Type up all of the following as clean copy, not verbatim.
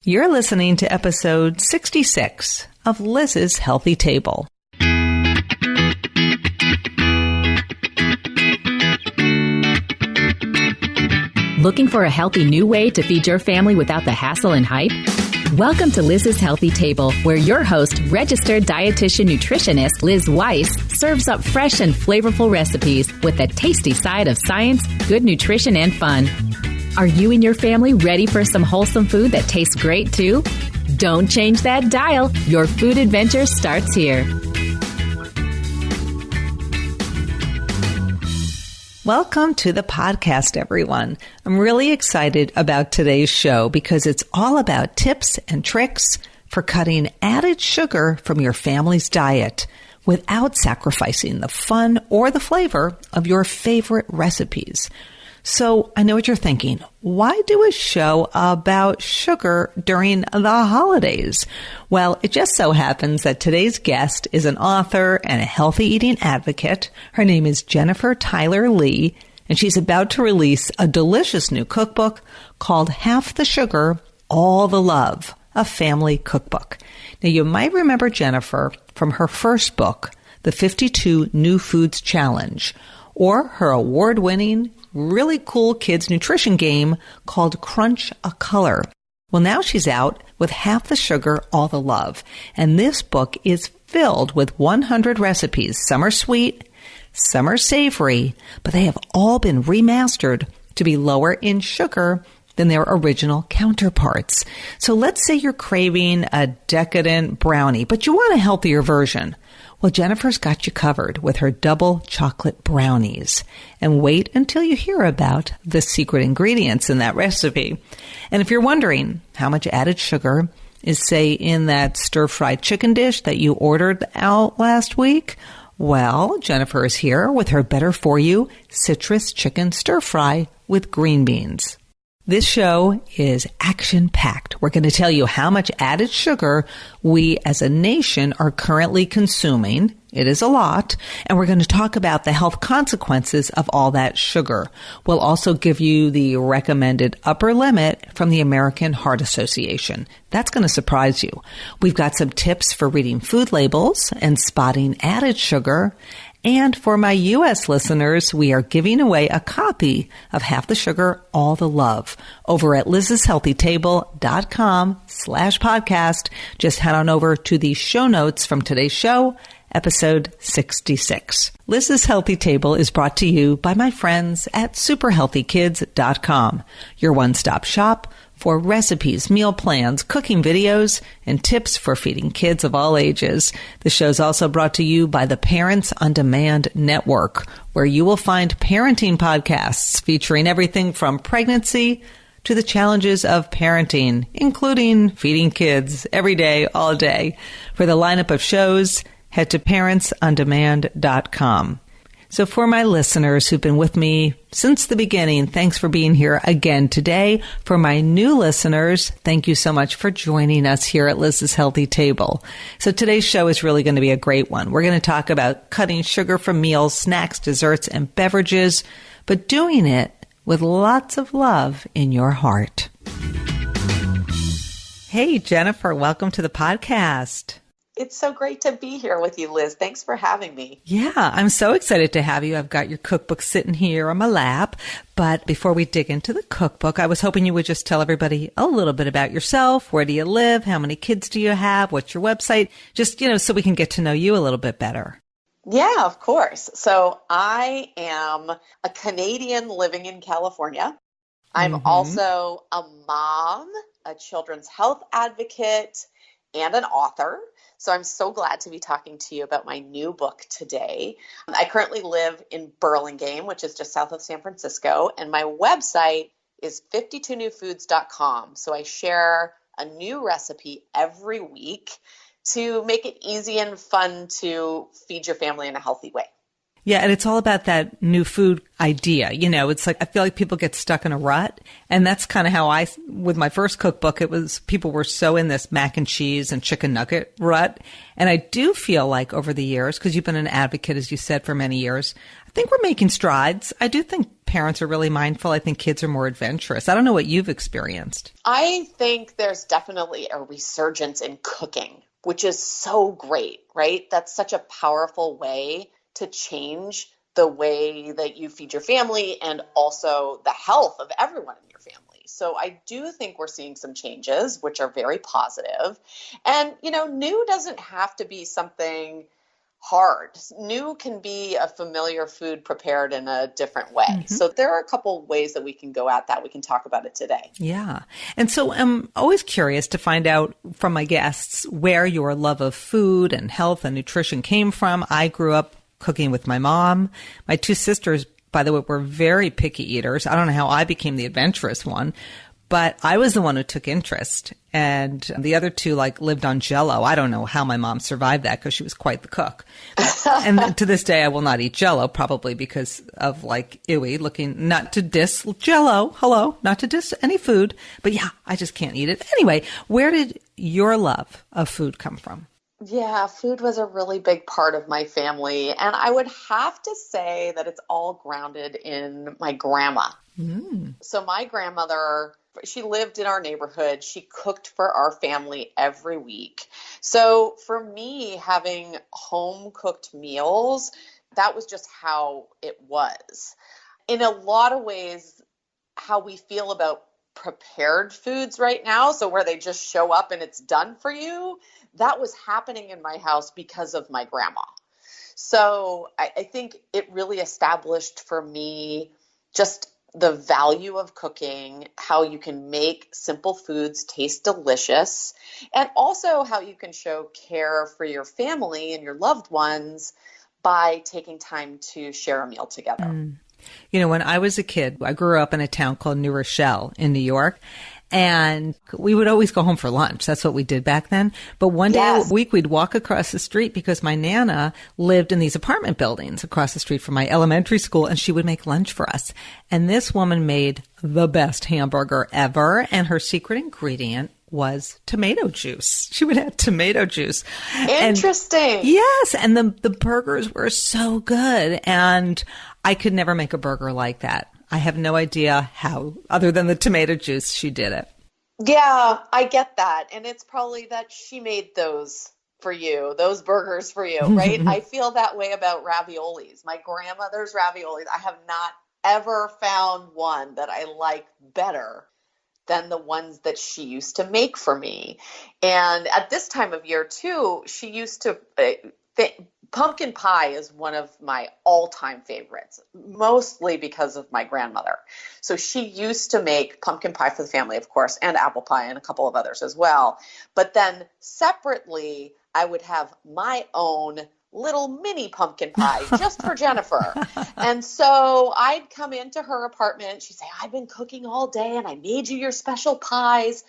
You're listening to episode 66 of Liz's Healthy Table. Looking for a healthy new way to feed your family without the hassle and hype? Welcome to Liz's Healthy Table, where your host, registered dietitian nutritionist Liz Weiss, serves up fresh and flavorful recipes with a tasty side of science, good nutrition, and fun. Are you and your family ready for some wholesome food that tastes great too? Don't change that dial. Your food adventure starts here. Welcome to the podcast, everyone. I'm really excited about today's show because it's all about tips and tricks for cutting added sugar from your family's diet without sacrificing the fun or the flavor of your favorite recipes. So I know what you're thinking. Why do a show about sugar during the holidays? Well, it just so happens that today's guest is an author and a healthy eating advocate. Her name is Jennifer Tyler Lee, and she's about to release a delicious new cookbook called Half the Sugar, All the Love, a Family Cookbook. Now, you might remember Jennifer from her first book, The 52 New Foods Challenge, or her award-winning, really cool kids nutrition game called Crunch a Color. Well, now she's out with Half the Sugar, All the Love. And this book is filled with 100 recipes. Some are sweet, some are savory, but they have all been remastered to be lower in sugar than their original counterparts. So let's say you're craving a decadent brownie, but you want a healthier version. Well, Jennifer's got you covered with her Double-Chocolate Brownies. And wait until you hear about the secret ingredients in that recipe. And if you're wondering how much added sugar is, say, in that stir-fried chicken dish that you ordered out last week, well, Jennifer is here with her better-for-you citrus chicken stir-fry with green beans. This show is action-packed. We're going to tell you how much added sugar we as a nation are currently consuming. It is a lot. And we're going to talk about the health consequences of all that sugar. We'll also give you the recommended upper limit from the American Heart Association. That's going to surprise you. We've got some tips for reading food labels and spotting added sugar. And for my U.S. listeners, we are giving away a copy of Half the Sugar, All the Love over at lizshealthytable.com/podcast. Just head on over to the show notes from today's show, episode 66. Liz's Healthy Table is brought to you by my friends at superhealthykids.com, your one-stop shop for recipes, meal plans, cooking videos, and tips for feeding kids of all ages. The show's also brought to you by the Parents on Demand Network, where you will find parenting podcasts featuring everything from pregnancy to the challenges of parenting, including feeding kids every day, all day. For the lineup of shows, head to parentsondemand.com. So for my listeners who've been with me since the beginning, thanks for being here again today. For my new listeners, thank you so much for joining us here at Liz's Healthy Table. So today's show is really going to be a great one. We're going to talk about cutting sugar from meals, snacks, desserts, and beverages, but doing it with lots of love in your heart. Hey, Jennifer, welcome to the podcast. It's so great to be here with you, Liz. Thanks for having me. Yeah, I'm so excited to have you. I've got your cookbook sitting here on my lap. But before we dig into the cookbook, I was hoping you would just tell everybody a little bit about yourself. Where do you live? How many kids do you have? What's your website? Just, so we can get to know you a little bit better. Yeah, of course. So I am a Canadian living in California. I'm also a mom, a children's health advocate, and an author. So I'm so glad to be talking to you about my new book today. I currently live in Burlingame, which is just south of San Francisco, and my website is 52newfoods.com. So I share a new recipe every week to make it easy and fun to feed your family in a healthy way. Yeah, and it's all about that new food idea. You know, it's like I feel like people get stuck in a rut. And that's kind of how with my first cookbook, it was people were so in this mac and cheese and chicken nugget rut. And I do feel like over the years, because you've been an advocate, as you said, for many years, I think we're making strides. I do think parents are really mindful. I think kids are more adventurous. I don't know what you've experienced. I think there's definitely a resurgence in cooking, which is so great, right? That's such a powerful way to change the way that you feed your family and also the health of everyone in your family. So I do think we're seeing some changes, which are very positive. And, you know, new doesn't have to be something hard. New can be a familiar food prepared in a different way. Mm-hmm. So there are a couple ways that we can go at that. We can talk about it today. Yeah. And so I'm always curious to find out from my guests where your love of food and health and nutrition came from. I grew up cooking with my mom. My two sisters, by the way, were very picky eaters. I don't know how I became the adventurous one, but I was the one who took interest. And the other two lived on Jell-O. I don't know how my mom survived that because she was quite the cook. And to this day, I will not eat Jell-O, probably because of ewy looking, not to diss Jell-O. Hello, not to diss any food, but yeah, I just can't eat it. Anyway, where did your love of food come from? Yeah, food was a really big part of my family. And I would have to say that it's all grounded in my grandma. Mm. So my grandmother, she lived in our neighborhood. She cooked for our family every week. So for me, having home cooked meals, that was just how it was. In a lot of ways, how we feel about prepared foods right now, so where they just show up and it's done for you, that was happening in my house because of my grandma. So I think it really established for me just the value of cooking, how you can make simple foods taste delicious, and also how you can show care for your family and your loved ones by taking time to share a meal together. Mm. You know, when I was a kid, I grew up in a town called New Rochelle in New York, and we would always go home for lunch. That's what we did back then. But one day a week, we'd walk across the street because my Nana lived in these apartment buildings across the street from my elementary school, and she would make lunch for us. And this woman made the best hamburger ever, and her secret ingredient was tomato juice. She would add tomato juice. Interesting. Yes. And the burgers were so good. And I could never make a burger like that. I have no idea how, other than the tomato juice, she did it. Yeah, I get that. And it's probably that she made those for you, those burgers for you, right? I feel that way about raviolis. My grandmother's raviolis, I have not ever found one that I like better than the ones that she used to make for me. And at this time of year too, she used to, pumpkin pie is one of my all-time favorites, mostly because of my grandmother. So she used to make pumpkin pie for the family, of course, and apple pie and a couple of others as well. But then separately, I would have my own little mini pumpkin pie just for Jennifer. And so I'd come into her apartment. She'd say, I've been cooking all day and I made you your special pies.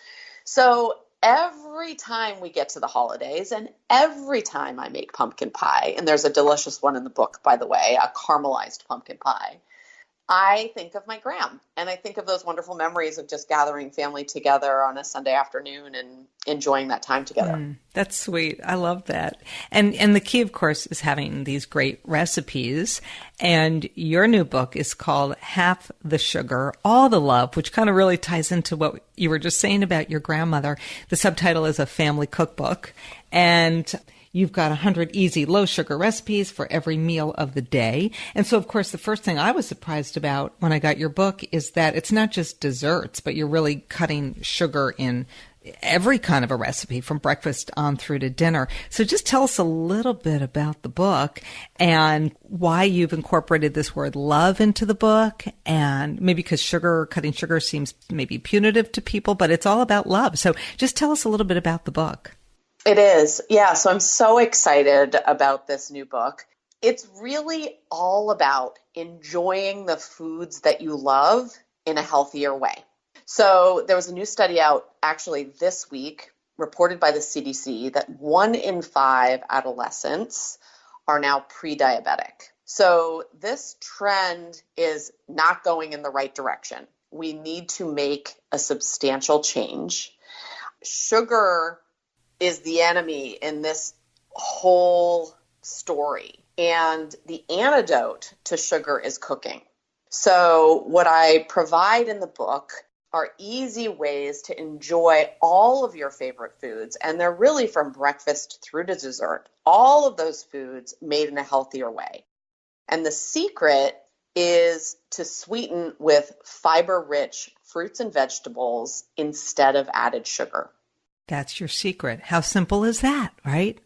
So every time we get to the holidays and every time I make pumpkin pie, and there's a delicious one in the book, by the way, a caramelized pumpkin pie, I think of my gram, and I think of those wonderful memories of just gathering family together on a Sunday afternoon and enjoying that time together. That's sweet. I love that. And the key, of course, is having these great recipes. And your new book is called Half the Sugar, All the Love, which kind of really ties into what you were just saying about your grandmother. The subtitle is A Family Cookbook. And you've got 100 easy low-sugar recipes for every meal of the day. And so, of course, the first thing I was surprised about when I got your book is that it's not just desserts, but you're really cutting sugar in every kind of a recipe from breakfast on through to dinner. So just tell us a little bit about the book and why you've incorporated this word love into the book, and maybe because cutting sugar seems maybe punitive to people, but it's all about love. So just tell us a little bit about the book. It is. Yeah. So I'm so excited about this new book. It's really all about enjoying the foods that you love in a healthier way. So there was a new study out actually this week reported by the CDC that 1 in 5 adolescents are now pre-diabetic. So this trend is not going in the right direction. We need to make a substantial change. Sugar is the enemy in this whole story. And the antidote to sugar is cooking. So what I provide in the book are easy ways to enjoy all of your favorite foods. And they're really from breakfast through to dessert. All of those foods made in a healthier way. And the secret is to sweeten with fiber-rich fruits and vegetables instead of added sugar. That's your secret. How simple is that, right?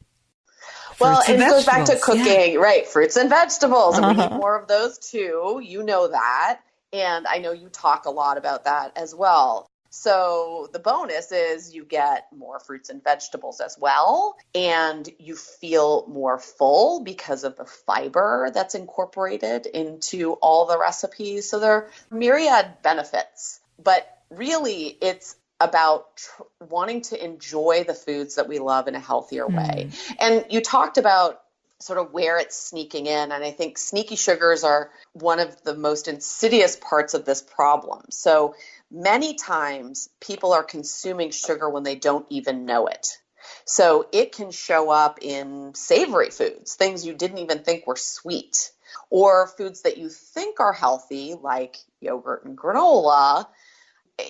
Well, and it goes back to cooking, right? Fruits and vegetables. And we need more of those too. You know that. And I know you talk a lot about that as well. So the bonus is you get more fruits and vegetables as well. And you feel more full because of the fiber that's incorporated into all the recipes. So there are myriad benefits. But really, it's about wanting to enjoy the foods that we love in a healthier way. And you talked about sort of where it's sneaking in. And I think sneaky sugars are one of the most insidious parts of this problem. So many times people are consuming sugar when they don't even know it. So it can show up in savory foods, things you didn't even think were sweet, or foods that you think are healthy, like yogurt and granola,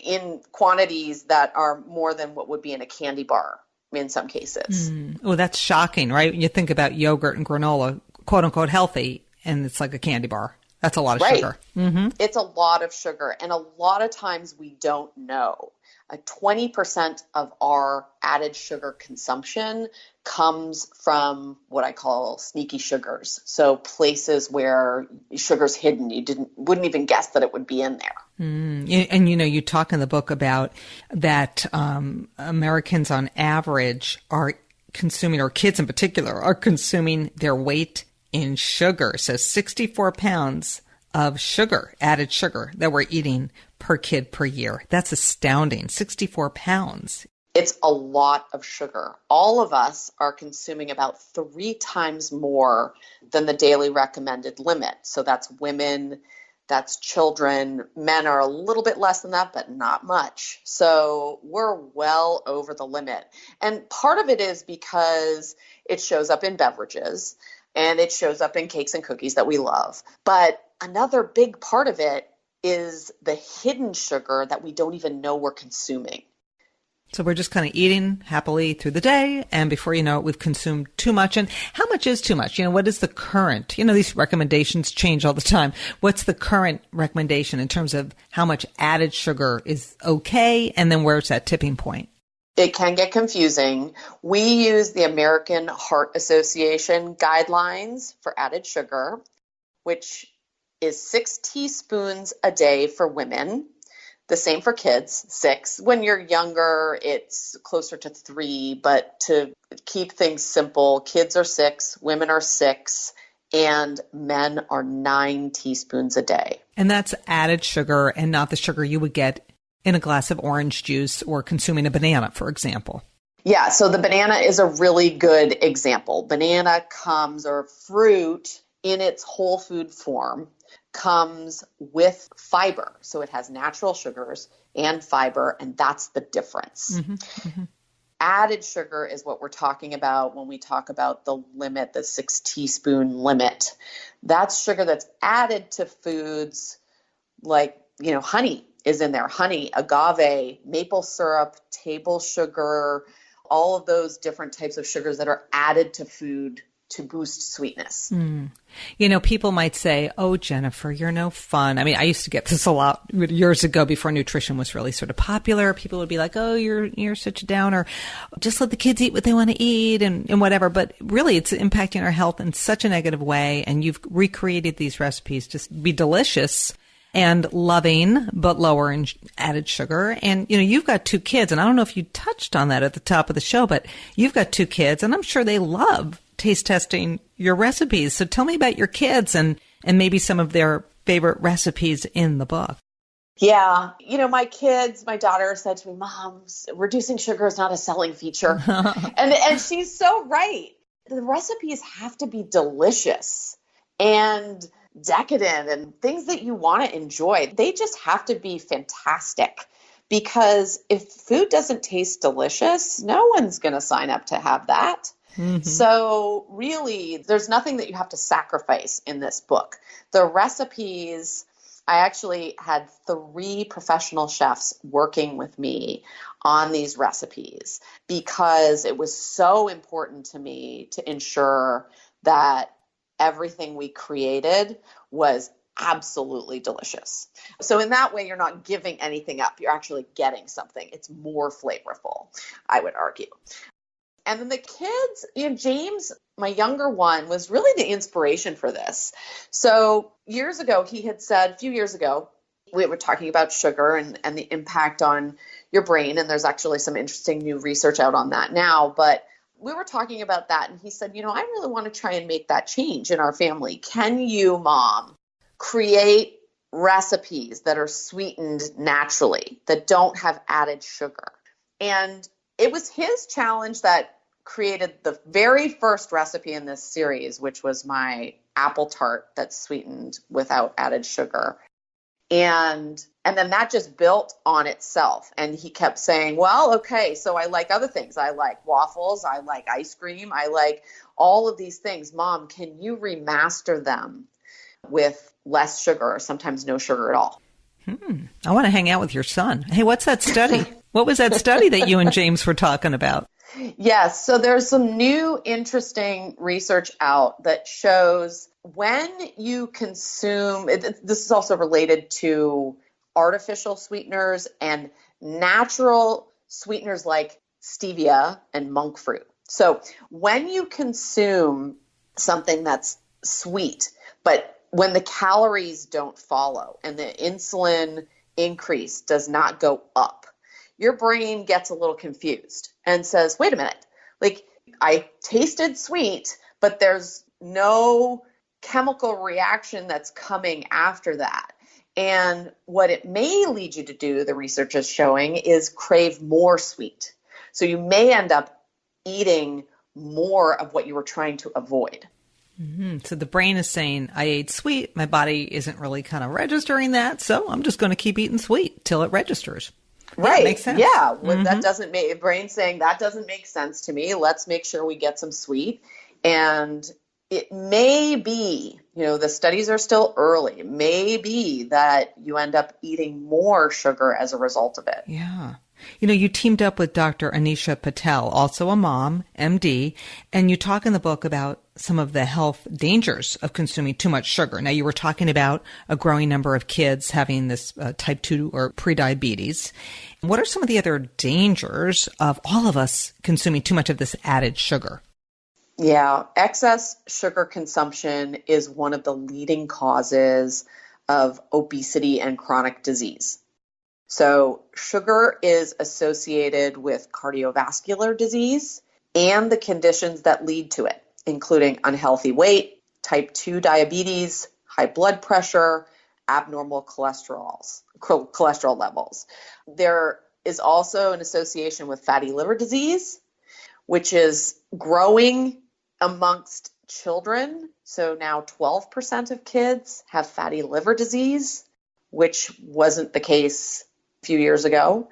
in quantities that are more than what would be in a candy bar in some cases. Oh, that's shocking, right? When you think about yogurt and granola, quote unquote healthy, and it's like a candy bar. That's a lot of sugar. It's a lot of sugar. And a lot of times we don't know. 20% of our added sugar consumption comes from what I call sneaky sugars. So places where sugar's hidden, you wouldn't even guess that it would be in there. And you talk in the book about that Americans on average are consuming, or kids in particular, are consuming their weight in sugar. So 64 pounds of sugar, added sugar, that we're eating per kid per year. That's astounding. 64 pounds. It's a lot of sugar. All of us are consuming about 3 times more than the daily recommended limit. So that's women, that's children. Men are a little bit less than that, but not much. So we're well over the limit. And part of it is because it shows up in beverages and it shows up in cakes and cookies that we love. But another big part of it is the hidden sugar that we don't even know we're consuming. So we're just kind of eating happily through the day, and before you know it, we've consumed too much. And how much is too much? What is the current? These recommendations change all the time. What's the current recommendation in terms of how much added sugar is okay, and then where's that tipping point? It can get confusing. We use the American Heart Association guidelines for added sugar, which is 6 teaspoons a day for women. The same for kids, 6. When you're younger, it's closer to 3, but to keep things simple, kids are 6, women are 6, and men are 9 teaspoons a day. And that's added sugar and not the sugar you would get in a glass of orange juice or consuming a banana, for example. Yeah, so the banana is a really good example. Banana comes, or fruit in its whole food form, comes with fiber. So it has natural sugars and fiber, and that's the difference. Added sugar is what we're talking about when we talk about the limit, the 6 teaspoon limit. That's sugar that's added to foods like, honey is in there. Honey, agave, maple syrup, table sugar, all of those different types of sugars that are added to food to boost sweetness. People might say, oh, Jennifer, you're no fun. I mean, I used to get this a lot years ago before nutrition was really sort of popular. People would be like, oh, you're such a downer. Just let the kids eat what they want to eat and whatever. But really, it's impacting our health in such a negative way. And you've recreated these recipes to be delicious and loving, but lower in added sugar. And, you've got 2 kids. And I don't know if you touched on that at the top of the show, but you've got 2 kids. And I'm sure they love taste testing your recipes. So tell me about your kids and maybe some of their favorite recipes in the book. Yeah. My kids, my daughter said to me, Mom, reducing sugar is not a selling feature. and she's so right. The recipes have to be delicious. and decadent and things that you want to enjoy. They just have to be fantastic, because if food doesn't taste delicious, no one's going to sign up to have that. So really, there's nothing that you have to sacrifice in this book. The recipes, I actually had 3 professional chefs working with me on these recipes because it was so important to me to ensure that everything we created was absolutely delicious. So in that way, you're not giving anything up. You're actually getting something. It's more flavorful, I would argue. And then the kids, James, my younger one, was really the inspiration for this. So years ago, he had said, a few years ago, we were talking about sugar and the impact on your brain. And there's actually some interesting new research out on that now. But we were talking about that. And he said, I really want to try and make that change in our family. Can you, Mom, create recipes that are sweetened naturally, that don't have added sugar? And it was his challenge that created the very first recipe in this series, which was my apple tart that's sweetened without added sugar. And then that just built on itself. And he kept saying, well, okay, so I like other things. I like waffles. I like ice cream. I like all of these things. Mom, can you remaster them with less sugar or sometimes no sugar at all? I want to hang out with your son. Hey, what's that study? What was that study that you and James were talking about? Yes. So there's some new interesting research out that shows when you consume, this is also related to artificial sweeteners and natural sweeteners like stevia and monk fruit. So when you consume something that's sweet, but when the calories don't follow and the insulin increase does not go up, your brain gets a little confused and says, wait a minute, like I tasted sweet, but there's no chemical reaction that's coming after that. And what it may lead you to do, the research is showing, is crave more sweet. So you may end up eating more of what you were trying to avoid. So the brain is saying, I ate sweet. My body isn't really kind of registering that. So I'm just going to keep eating sweet till it registers. Right. Yeah, makes sense. Yeah. Well, that doesn't make the brain saying that doesn't make sense to me. Let's make sure we get some sweet. And it may be, the studies are still early. It may be that you end up eating more sugar as a result of it. Yeah. You teamed up with Dr. Anisha Patel, also a mom, MD, and you talk in the book about some of the health dangers of consuming too much sugar. Now, you were talking about a growing number of kids having this type 2 or prediabetes. What are some of the other dangers of all of us consuming too much of this added sugar? Yeah, excess sugar consumption is one of the leading causes of obesity and chronic disease. So sugar is associated with cardiovascular disease and the conditions that lead to it, including unhealthy weight, type 2 diabetes, high blood pressure, abnormal cholesterol levels. There is also an association with fatty liver disease, which is growing amongst children. So now 12% of kids have fatty liver disease, which wasn't the case a few years ago.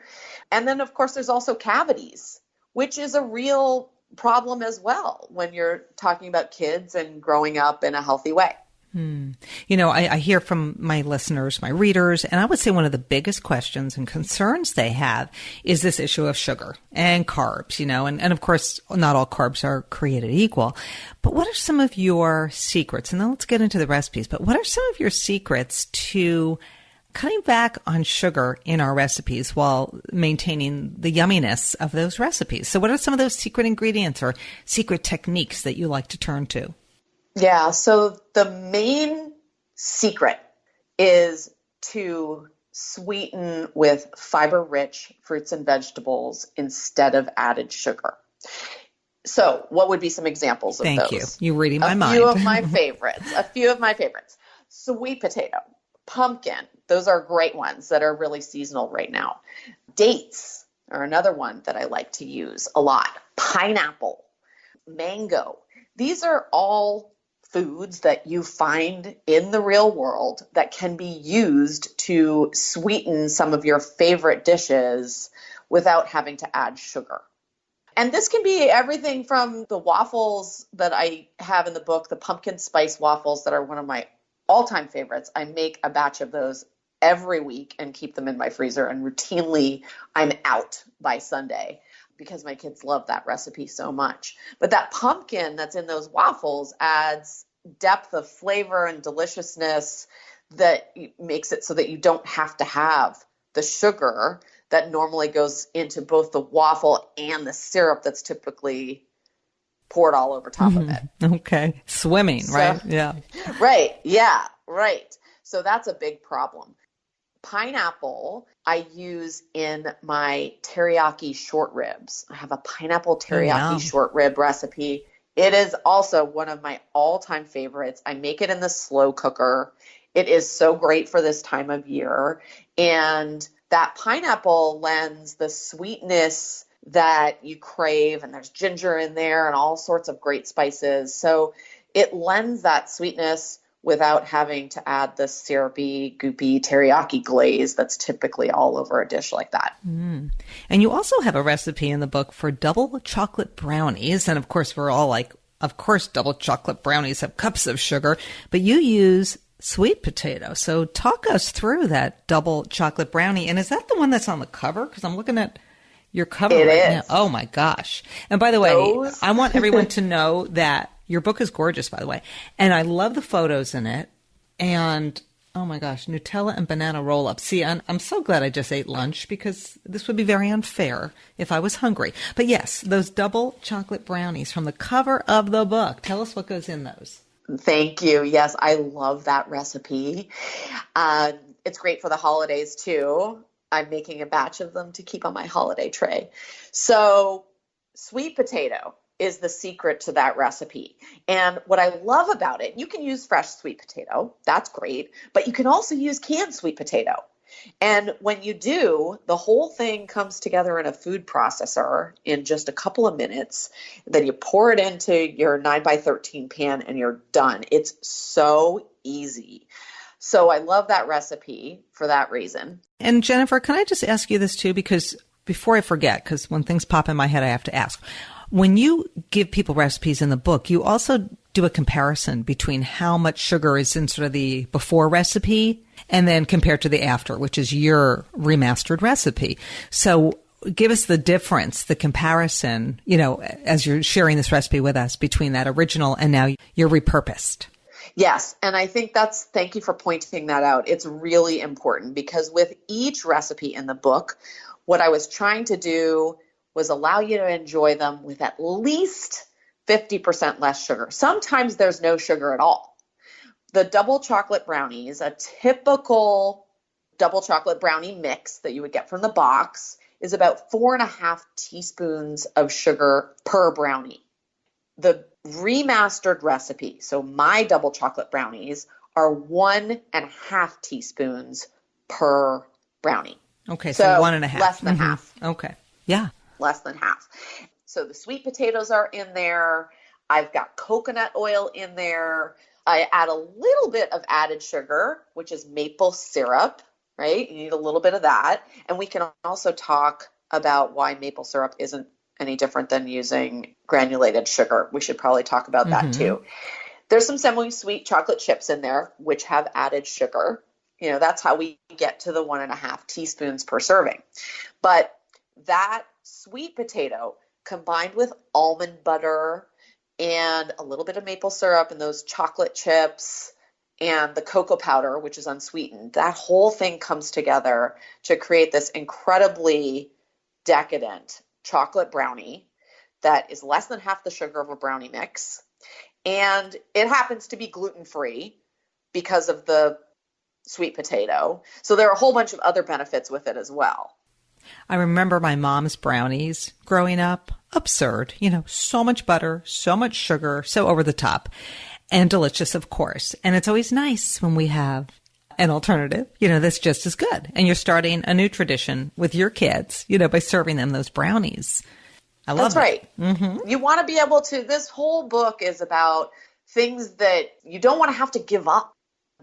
And then, of course, there's also cavities, which is a real problem as well when you're talking about kids and growing up in a healthy way. I hear from my listeners, my readers, and I would say one of the biggest questions and concerns they have is this issue of sugar and carbs, and of course, not all carbs are created equal. But what are some of your secrets? And then let's get into the recipes. But what are some of your secrets to cutting back on sugar in our recipes while maintaining the yumminess of those recipes? So what are some of those secret ingredients or secret techniques that you like to turn to? Yeah, so the main secret is to sweeten with fiber-rich fruits and vegetables instead of added sugar. So what would be some examples of those? Thank you. You're reading my mind. A few of my favorites. Sweet potato, pumpkin. Those are great ones that are really seasonal right now. Dates are another one that I like to use a lot. Pineapple, mango. These are all foods that you find in the real world that can be used to sweeten some of your favorite dishes without having to add sugar. And this can be everything from the waffles that I have in the book, the pumpkin spice waffles that are one of my all-time favorites. I make a batch of those every week and keep them in my freezer, and routinely I'm out by Sunday because my kids love that recipe so much. But that pumpkin that's in those waffles adds depth of flavor and deliciousness that makes it so that you don't have to have the sugar that normally goes into both the waffle and the syrup that's typically poured all over top of it. Okay. Swimming, right? Yeah. Right. Yeah. Right. So that's a big problem. Pineapple, I use in my teriyaki short ribs. I have a pineapple teriyaki short rib recipe. It is also one of my all-time favorites. I make it in the slow cooker. It is so great for this time of year. And that pineapple lends the sweetness that you crave, and there's ginger in there and all sorts of great spices. So it lends that sweetness without having to add the syrupy, goopy teriyaki glaze that's typically all over a dish like that. Mm. And you also have a recipe in the book for double chocolate brownies. And of course, we're all like, of course, double chocolate brownies have cups of sugar, but you use sweet potato. So talk us through that double chocolate brownie. And is that the one that's on the cover? Because I'm looking at your cover now. Oh my gosh. And by the way, I want everyone to know that your book is gorgeous, by the way. And I love the photos in it. And oh my gosh, Nutella and banana roll-ups. See, I'm so glad I just ate lunch because this would be very unfair if I was hungry. But yes, those double chocolate brownies from the cover of the book. Tell us what goes in those. Thank you. Yes, I love that recipe. It's great for the holidays too. I'm making a batch of them to keep on my holiday tray. So sweet potato is the secret to that recipe. And what I love about it, you can use fresh sweet potato. That's great. But you can also use canned sweet potato. And when you do, the whole thing comes together in a food processor in just a couple of minutes. Then you pour it into your 9x13 pan and you're done. It's so easy. So I love that recipe for that reason. And Jennifer, can I just ask you this too? Because before I forget, because when things pop in my head, I have to ask. When you give people recipes in the book, you also do a comparison between how much sugar is in sort of the before recipe and then compared to the after, which is your remastered recipe. So give us the difference, the comparison, you know, as you're sharing this recipe with us between that original and now you're repurposed. Yes. And I think thank you for pointing that out. It's really important because with each recipe in the book, what I was trying to do was allow you to enjoy them with at least 50% less sugar. Sometimes there's no sugar at all. The double chocolate brownies, a typical double chocolate brownie mix that you would get from the box, is about 4.5 teaspoons of sugar per brownie. The remastered recipe, so my double chocolate brownies, are 1.5 teaspoons per brownie. Okay, so 1.5. Less than half. Okay, yeah. Less than half. So the sweet potatoes are in there. I've got coconut oil in there. I add a little bit of added sugar, which is maple syrup, right? You need a little bit of that. And we can also talk about why maple syrup isn't any different than using granulated sugar. We should probably talk about that too. There's some semi-sweet chocolate chips in there, which have added sugar. You know, that's how we get to the 1.5 teaspoons per serving. But that sweet potato combined with almond butter and a little bit of maple syrup and those chocolate chips and the cocoa powder, which is unsweetened, that whole thing comes together to create this incredibly decadent chocolate brownie that is less than half the sugar of a brownie mix. And it happens to be gluten-free because of the sweet potato. So there are a whole bunch of other benefits with it as well. I remember my mom's brownies growing up. Absurd. You know, so much butter, so much sugar, so over the top. And delicious, of course. And it's always nice when we have an alternative, you know, that's just as good. And you're starting a new tradition with your kids, you know, by serving them those brownies. I love That's right. You want to be able to, this whole book is about things that you don't want to have to give up,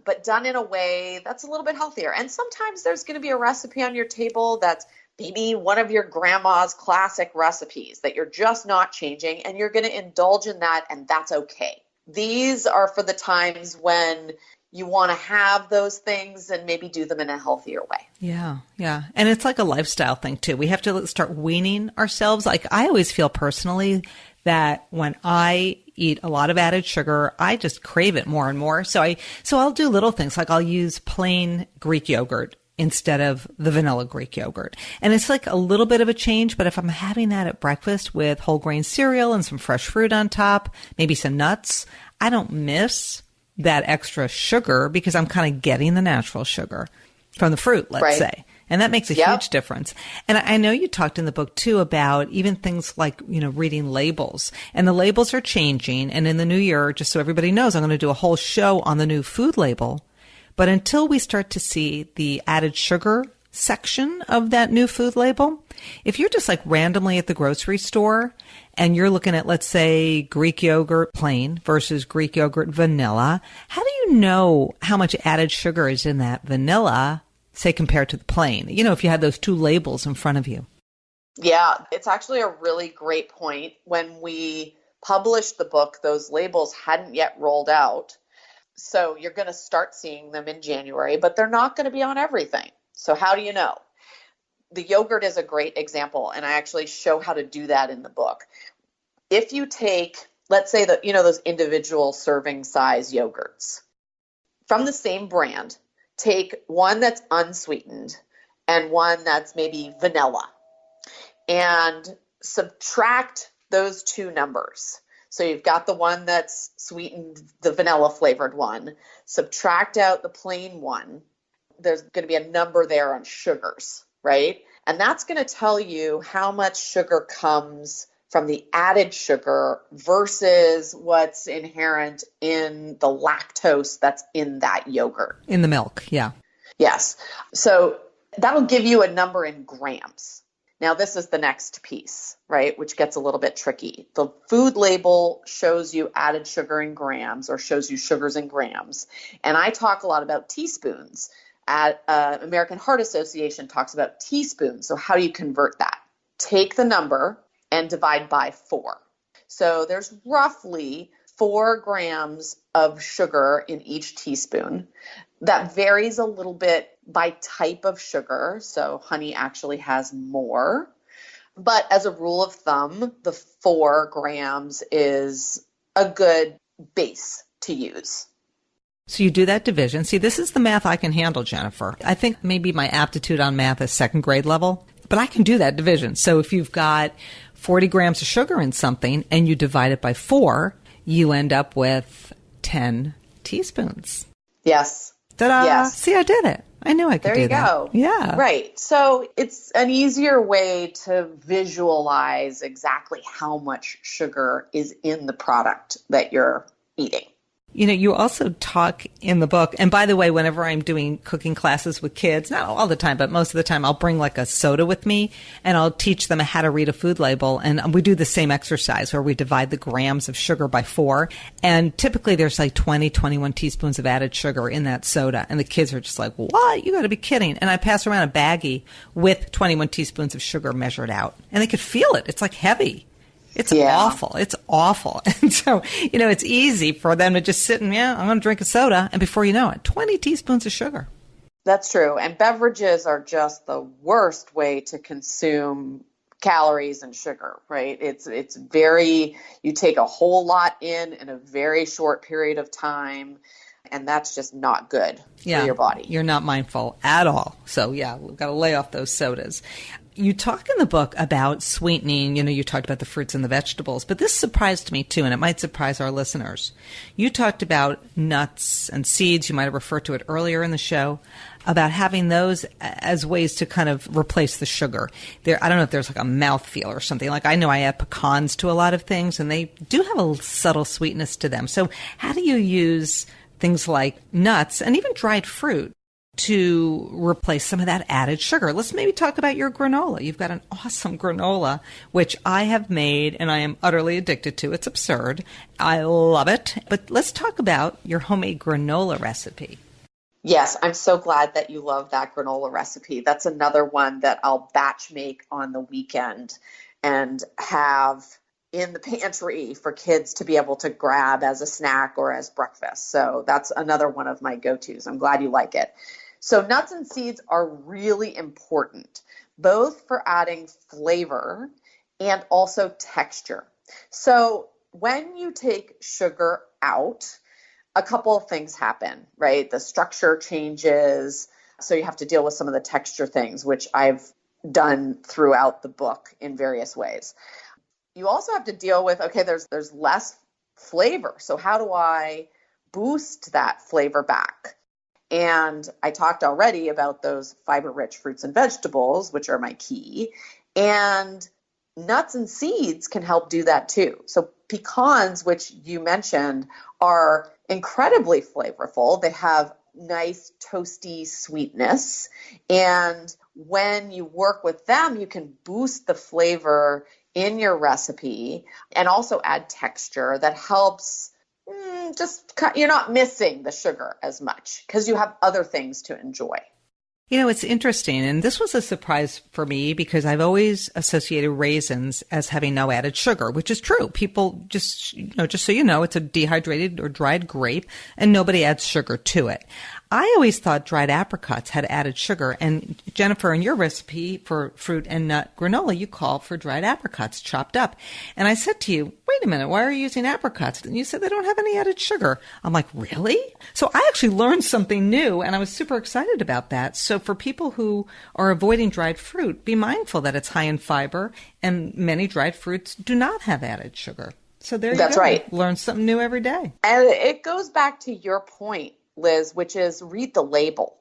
but done in a way that's a little bit healthier. And sometimes there's going to be a recipe on your table that's maybe one of your grandma's classic recipes that you're just not changing, and you're going to indulge in that, and that's okay. These are for the times when you want to have those things and maybe do them in a healthier way. Yeah, yeah. And it's like a lifestyle thing too. We have to start weaning ourselves. Like I always feel personally that when I eat a lot of added sugar, I just crave it more and more. So I'll do little things like I'll use plain Greek yogurt instead of the vanilla Greek yogurt. And it's like a little bit of a change, but if I'm having that at breakfast with whole grain cereal and some fresh fruit on top, maybe some nuts, I don't miss that extra sugar because I'm kind of getting the natural sugar from the fruit, let's say. And that makes a huge difference. And I know you talked in the book too about even things like, reading labels, and the labels are changing. And in the new year, just so everybody knows, I'm going to do a whole show on the new food label. But until we start to see the added sugar section of that new food label, if you're just like randomly at the grocery store and you're looking at, let's say, Greek yogurt plain versus Greek yogurt vanilla, how do you know how much added sugar is in that vanilla, say, compared to the plain? If you had those two labels in front of you. Yeah, it's actually a really great point. When we published the book, those labels hadn't yet rolled out. So you're going to start seeing them in January, but they're not going to be on everything. So how do you know? The yogurt is a great example, and I actually show how to do that in the book. If you take, let's say that, those individual serving size yogurts from the same brand, take one that's unsweetened and one that's maybe vanilla, and subtract those two numbers. So you've got the one that's sweetened, the vanilla flavored one, subtract out the plain one. There's going to be a number there on sugars, right? And that's going to tell you how much sugar comes from the added sugar versus what's inherent in the lactose that's in that yogurt. In the milk, yeah. Yes. So that'll give you a number in grams. Now, this is the next piece, right, which gets a little bit tricky. The food label shows you added sugar in grams, or shows you sugars in grams. And I talk a lot about teaspoons. American Heart Association talks about teaspoons. So how do you convert that? Take the number and divide by 4. So there's roughly 4 grams of sugar in each teaspoon. That varies a little bit by type of sugar. So honey actually has more. But as a rule of thumb, the 4 grams is a good base to use. So you do that division. See, this is the math I can handle, Jennifer. I think maybe my aptitude on math is second grade level, but I can do that division. So if you've got 40 grams of sugar in something and you divide it by 4, you end up with 10 teaspoons. Yes. Ta-da! Yes. See, I did it. I knew I could do that. There you go. Yeah. Right. So it's an easier way to visualize exactly how much sugar is in the product that you're eating. You also talk in the book, and by the way, whenever I'm doing cooking classes with kids, not all the time, but most of the time, I'll bring like a soda with me and I'll teach them how to read a food label. And we do the same exercise where we divide the grams of sugar by 4. And typically there's like 21 teaspoons of added sugar in that soda. And the kids are just like, what? You got to be kidding. And I pass around a baggie with 21 teaspoons of sugar measured out. And they could feel it. It's like heavy. It's awful. It's awful. And so, it's easy for them to just sit and, I'm going to drink a soda. And before you know it, 20 teaspoons of sugar. That's true. And beverages are just the worst way to consume calories and sugar, right? It's very, you take a whole lot in a very short period of time. And that's just not good for your body. You're not mindful at all. So, we've got to lay off those sodas. You talk in the book about sweetening. You talked about the fruits and the vegetables, but this surprised me too, and it might surprise our listeners. You talked about nuts and seeds. You might have referred to it earlier in the show, about having those as ways to kind of replace the sugar. I don't know if there's like a mouthfeel or something. Like I know I add pecans to a lot of things, and they do have a subtle sweetness to them. So how do you use things like nuts and even dried fruit to replace some of that added sugar. Let's maybe talk about your granola. You've got an awesome granola, which I have made and I am utterly addicted to. It's absurd. I love it. But let's talk about your homemade granola recipe. Yes, I'm so glad that you love that granola recipe. That's another one that I'll batch make on the weekend and have in the pantry for kids to be able to grab as a snack or as breakfast. So that's another one of my go-tos. I'm glad you like it. So nuts and seeds are really important, both for adding flavor and also texture. So when you take sugar out, a couple of things happen, right? The structure changes. So you have to deal with some of the texture things, which I've done throughout the book in various ways. You also have to deal with, okay, there's less flavor. So how do I boost that flavor back? And I talked already about those fiber-rich fruits and vegetables, which are my key. And nuts and seeds can help do that too. So pecans, which you mentioned, are incredibly flavorful. They have nice toasty sweetness. And when you work with them, you can boost the flavor in your recipe and also add texture that helps you're not missing the sugar as much because you have other things to enjoy. You know, it's interesting, and this was a surprise for me because I've always associated raisins as having no added sugar, which is true. People just so you know, it's a dehydrated or dried grape, and nobody adds sugar to it. I always thought dried apricots had added sugar, and Jennifer, in your recipe for fruit and nut granola, you call for dried apricots chopped up. And I said to you, wait a minute, why are you using apricots? And you said they don't have any added sugar. I'm like, really? So I actually learned something new, and I was super excited about that. So for people who are avoiding dried fruit, be mindful that it's high in fiber, and many dried fruits do not have added sugar. So there you go. That's right. Learn something new every day. And it goes back to your point, Liz, which is read the label.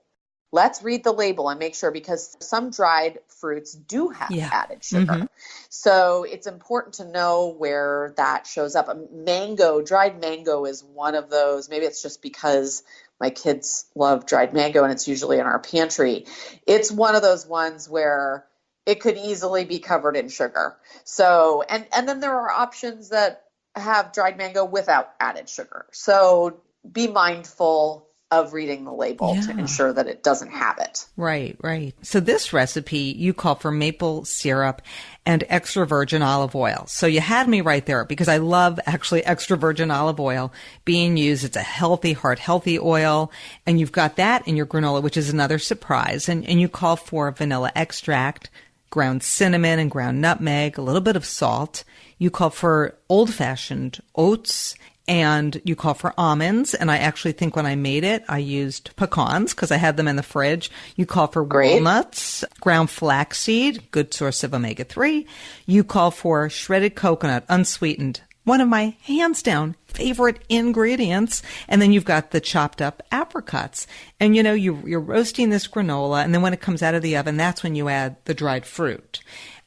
Let's read the label and make sure, because some dried fruits do have added sugar. Mm-hmm. So it's important to know where that shows up. Dried mango is one of those. Maybe it's just because my kids love dried mango and it's usually in our pantry. It's one of those ones where it could easily be covered in sugar. So, and then there are options that have dried mango without added sugar. So be mindful of reading the label to ensure that it doesn't have it. Right, right. So this recipe, you call for maple syrup and extra virgin olive oil. So you had me right there because I love actually extra virgin olive oil being used. It's a healthy, heart-healthy oil. And you've got that in your granola, which is another surprise. And you call for vanilla extract, ground cinnamon and ground nutmeg, a little bit of salt. You call for old-fashioned oats, and you call for almonds. And I actually think when I made it, I used pecans because I had them in the fridge. You call for walnuts, ground flaxseed, good source of omega-3. You call for shredded coconut, unsweetened, one of my hands down favorite ingredients. And then you've got the chopped up apricots. And you're roasting this granola, and then when it comes out of the oven, that's when you add the dried fruit.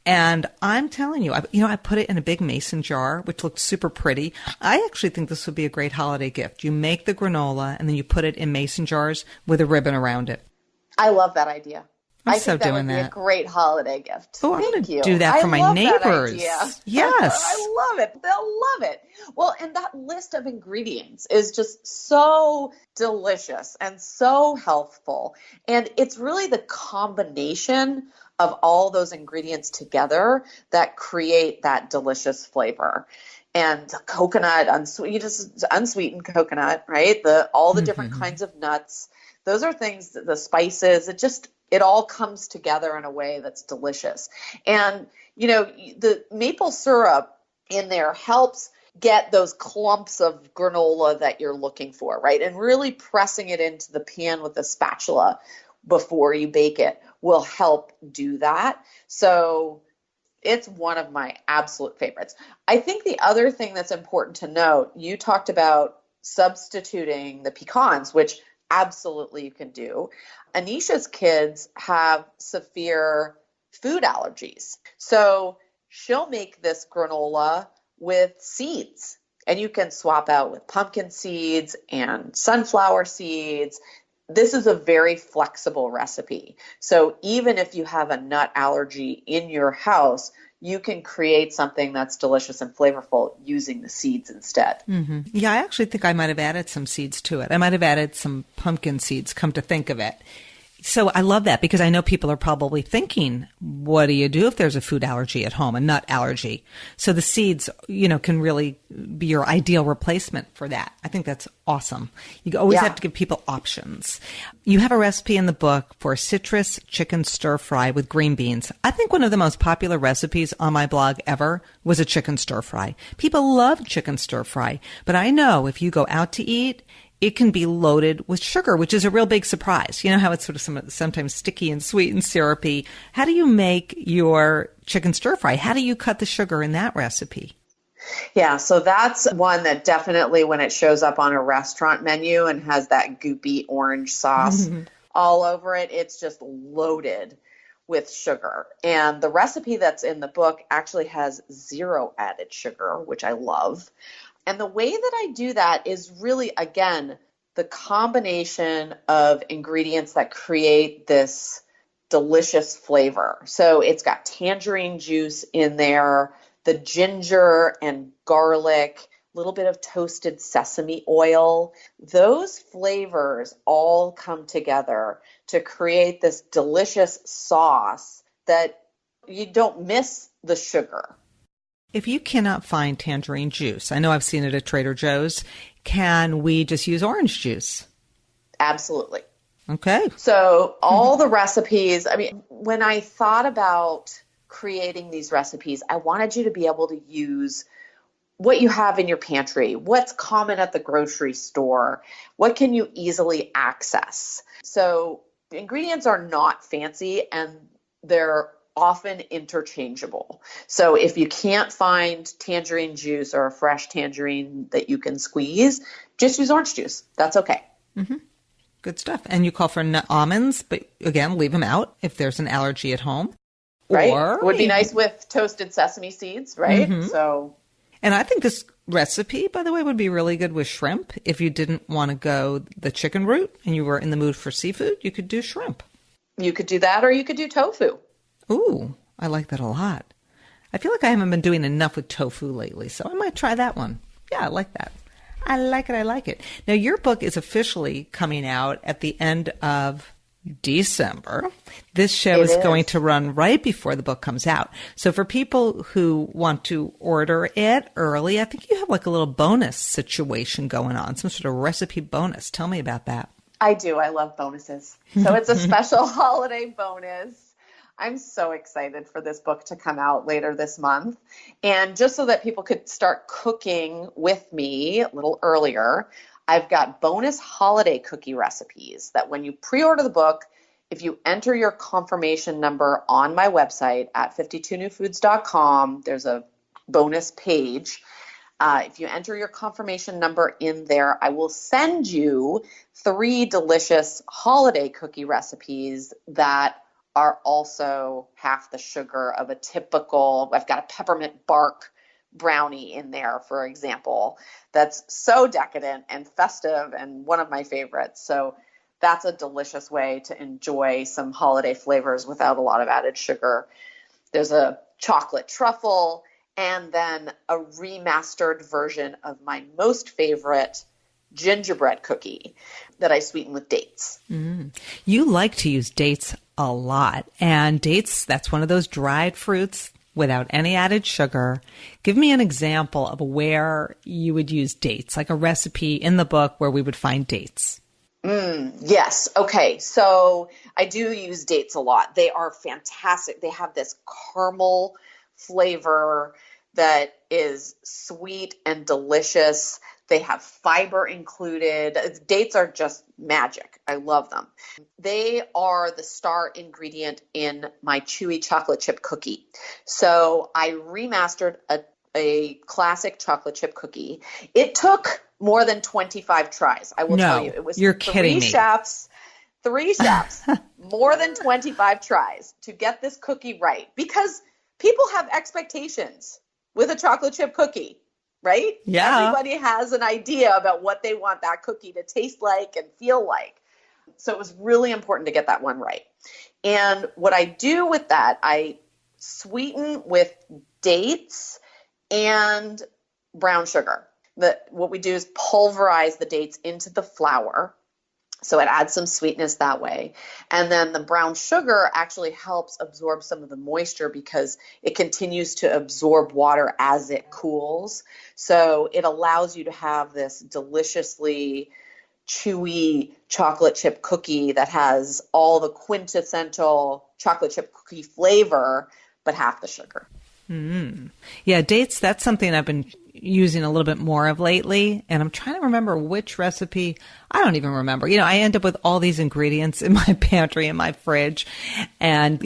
And I'm telling you, I put it in a big mason jar, which looks super pretty. I actually think this would be a great holiday gift. You make the granola and then you put it in mason jars with a ribbon around it. I love that idea. I think that would be a great holiday gift. Oh, I'm going to do that for my neighbors. Yes. I love it. They'll love it. Well, and that list of ingredients is just so delicious and so healthful. And it's really the combination of all those ingredients together that create that delicious flavor. And coconut, unsweetened coconut, right? All the different kinds of nuts. Those are things, the spices, it all comes together in a way that's delicious. And, the maple syrup in there helps get those clumps of granola that you're looking for, right? And really pressing it into the pan with a spatula before you bake it will help do that. So it's one of my absolute favorites. I think the other thing that's important to note, you talked about substituting the pecans, which absolutely you can do. Anisha's kids have severe food allergies. So she'll make this granola with seeds, and you can swap out with pumpkin seeds and sunflower seeds. this is a very flexible recipe. So even if you have a nut allergy in your house, you can create something that's delicious and flavorful using the seeds instead. Mm-hmm. Yeah, I actually think I might have added some seeds to it. I might have added some pumpkin seeds, come to think of it. So I love that because I know people are probably thinking, what do you do if there's a food allergy at home, a nut allergy? So the seeds, can really be your ideal replacement for that. I think that's awesome. You always have to give people options. You have a recipe in the book for citrus chicken stir fry with green beans. I think one of the most popular recipes on my blog ever was a chicken stir fry. People love chicken stir fry, but I know if you go out to eat, it can be loaded with sugar, which is a real big surprise. You know how it's sort of sometimes sticky and sweet and syrupy. How do you make your chicken stir fry? How do you cut the sugar in that recipe? Yeah, so that's one that definitely when it shows up on a restaurant menu and has that goopy orange sauce all over it, it's just loaded with sugar. And the recipe that's in the book actually has 0 added sugar, which I love. And the way that I do that is really, again, the combination of ingredients that create this delicious flavor. So it's got tangerine juice in there, the ginger and garlic, a little bit of toasted sesame oil. Those flavors all come together to create this delicious sauce that you don't miss the sugar. If you cannot find tangerine juice, I know I've seen it at Trader Joe's, can we just use orange juice? Absolutely. Okay. So all the recipes, when I thought about creating these recipes, I wanted you to be able to use what you have in your pantry, what's common at the grocery store, what can you easily access. So the ingredients are not fancy and they're often interchangeable. So if you can't find tangerine juice or a fresh tangerine that you can squeeze, just use orange juice. That's okay. Mm-hmm. Good stuff. And you call for almonds, but again, leave them out if there's an allergy at home. Right. Or it would be nice with toasted sesame seeds, right? Mm-hmm. And I think this recipe, by the way, would be really good with shrimp. If you didn't want to go the chicken route and you were in the mood for seafood, you could do shrimp. You could do that, or you could do tofu. Ooh, I like that a lot. I feel like I haven't been doing enough with tofu lately, so I might try that one. Yeah, I like that. I like it. Now, your book is officially coming out at the end of December. This show is going to run right before the book comes out. So for people who want to order it early, I think you have like a little bonus situation going on, some sort of recipe bonus. Tell me about that. I do. I love bonuses. So it's a special holiday bonus. I'm so excited for this book to come out later this month. And just so that people could start cooking with me a little earlier, I've got bonus holiday cookie recipes that when you pre-order the book, if you enter your confirmation number on my website at 52newfoods.com, there's a bonus page. If you enter your confirmation number in there, I will send you 3 delicious holiday cookie recipes that are also half the sugar of a typical, I've got a peppermint bark brownie in there, for example, that's so decadent and festive and one of my favorites. So that's a delicious way to enjoy some holiday flavors without a lot of added sugar. There's a chocolate truffle and then a remastered version of my most favorite gingerbread cookie that I sweeten with dates. You like to use dates a lot. And dates, that's one of those dried fruits without any added sugar. Give me an example of where you would use dates, like a recipe in the book where we would find dates. Yes. Okay. So I do use dates a lot. They are fantastic. They have this caramel flavor that is sweet and delicious. They have fiber included. Dates are just magic. I love them. They are the star ingredient in my chewy chocolate chip cookie. So I remastered a classic chocolate chip cookie. It took more than 25 tries. I will tell you. It was you're kidding me. Three chefs, more than 25 tries to get this cookie right, because people have expectations with a chocolate chip cookie. Right? Yeah. Everybody has an idea about what they want that cookie to taste like and feel like. so it was really important to get that one right. And what I do with that, I sweeten with dates and brown sugar. What we do is pulverize the dates into the flour. So it adds some sweetness that way. And then the brown sugar actually helps absorb some of the moisture because it continues to absorb water as it cools. So it allows you to have this deliciously chewy chocolate chip cookie that has all the quintessential chocolate chip cookie flavor, but half the sugar. Yeah, dates, that's something I've been using a little bit more of lately. And I'm trying to remember which recipe. I don't even remember. I end up with all these ingredients in my pantry, in my fridge. And,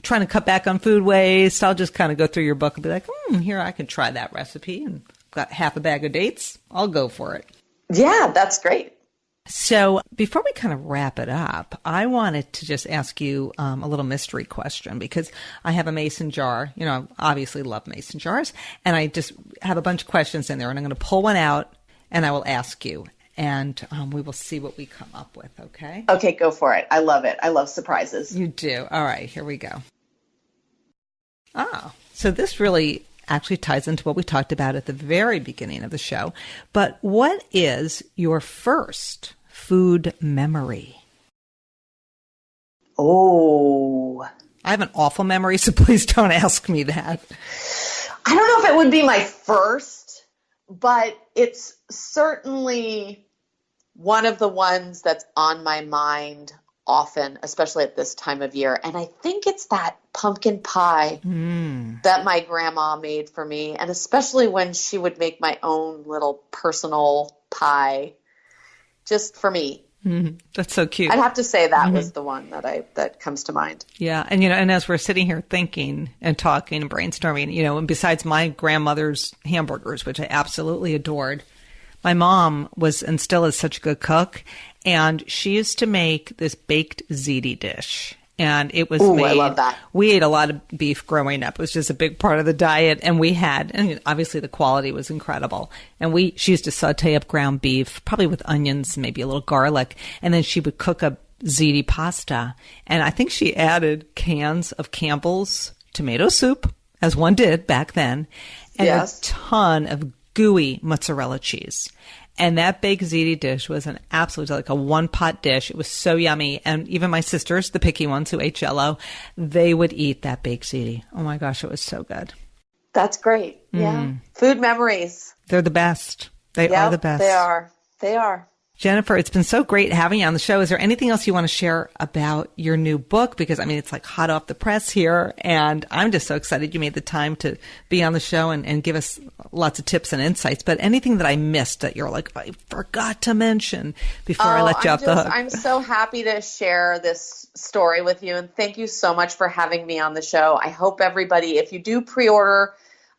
trying to cut back on food waste. I'll just kind of go through your book and be like, here, I can try that recipe. And got half a bag of dates. I'll go for it. Yeah, that's great. So before we kind of wrap it up, I wanted to just ask you a little mystery question because I have a mason jar. I obviously love mason jars. And I just have a bunch of questions in there. And I'm going to pull one out and I will ask you. And we will see what we come up with, okay? Okay, go for it. I love it. I love surprises. You do. All right, here we go. So this really actually ties into what we talked about at the very beginning of the show. But what is your first food memory? Oh. I have an awful memory, so please don't ask me that. I don't know if it would be my first, but it's certainly one of the ones that's on my mind often, especially at this time of year. And I think it's that pumpkin pie that my grandma made for me. And especially when she would make my own little personal pie just for me. That's so cute. I'd have to say that was the one that comes to mind. Yeah. And, and as we're sitting here thinking and talking and brainstorming, and besides my grandmother's hamburgers, which I absolutely adored, my mom was and still is such a good cook. And she used to make this baked ziti dish. And it was made. I love that. We ate a lot of beef growing up. It was just a big part of the diet. And and obviously the quality was incredible. And she used to saute up ground beef, probably with onions, maybe a little garlic. And then she would cook up ziti pasta. And I think she added cans of Campbell's tomato soup, as one did back then, and a ton of gooey mozzarella cheese. And that baked ziti dish was an absolute, like a one-pot dish. It was so yummy. And even my sisters, the picky ones who ate Jell-O, they would eat that baked ziti. Oh, my gosh, it was so good. That's great. Yeah. Food memories. They're the best. They are the best. They are. They are. Jennifer, it's been so great having you on the show. Is there anything else you want to share about your new book? Because, it's like hot off the press here, and I'm just so excited you made the time to be on the show and give us lots of tips and insights. But anything that I missed that you're like, I forgot to mention before I let you off the hook? I'm so happy to share this story with you, and thank you so much for having me on the show. I hope everybody, if you do pre-order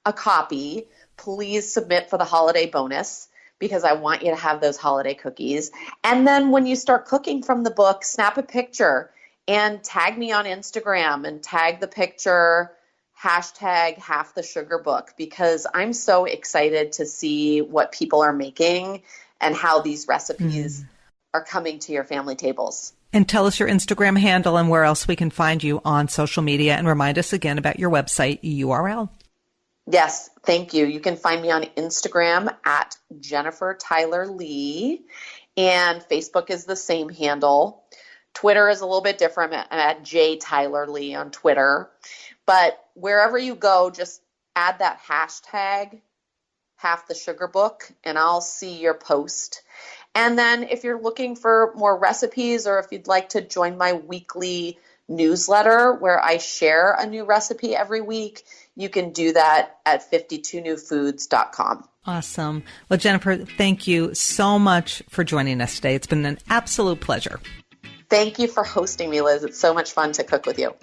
a copy, please submit for the holiday bonus, because I want you to have those holiday cookies. And then when you start cooking from the book, snap a picture and tag me on Instagram and tag the picture, #halfthesugarbook, because I'm so excited to see what people are making and how these recipes are coming to your family tables. And tell us your Instagram handle and where else we can find you on social media, and remind us again about your website URL. Yes, thank you. You can find me on Instagram at Jennifer Tyler Lee, and Facebook is the same handle. Twitter is a little bit different. I'm at J Tyler Lee on Twitter. But wherever you go, just add that hashtag, #halfthesugarbook, and I'll see your post. And then if you're looking for more recipes, or if you'd like to join my weekly newsletter where I share a new recipe every week, you can do that at 52newfoods.com. Awesome. Well, Jennifer, thank you so much for joining us today. It's been an absolute pleasure. Thank you for hosting me, Liz. It's so much fun to cook with you.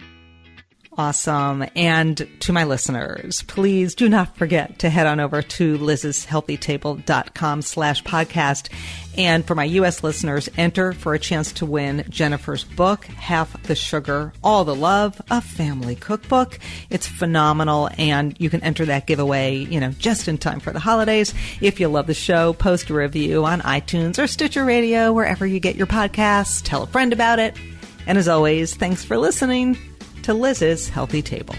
Awesome. And to my listeners, please do not forget to head on over to liz'shealthytable.com/podcast. And for my U.S. listeners, enter for a chance to win Jennifer's book, Half the Sugar, All the Love, a Family Cookbook. It's phenomenal, and you can enter that giveaway, just in time for the holidays. If you love the show, post a review on iTunes or Stitcher Radio, wherever you get your podcasts. Tell a friend about it. And as always, thanks for listening to Liz's Healthy Table.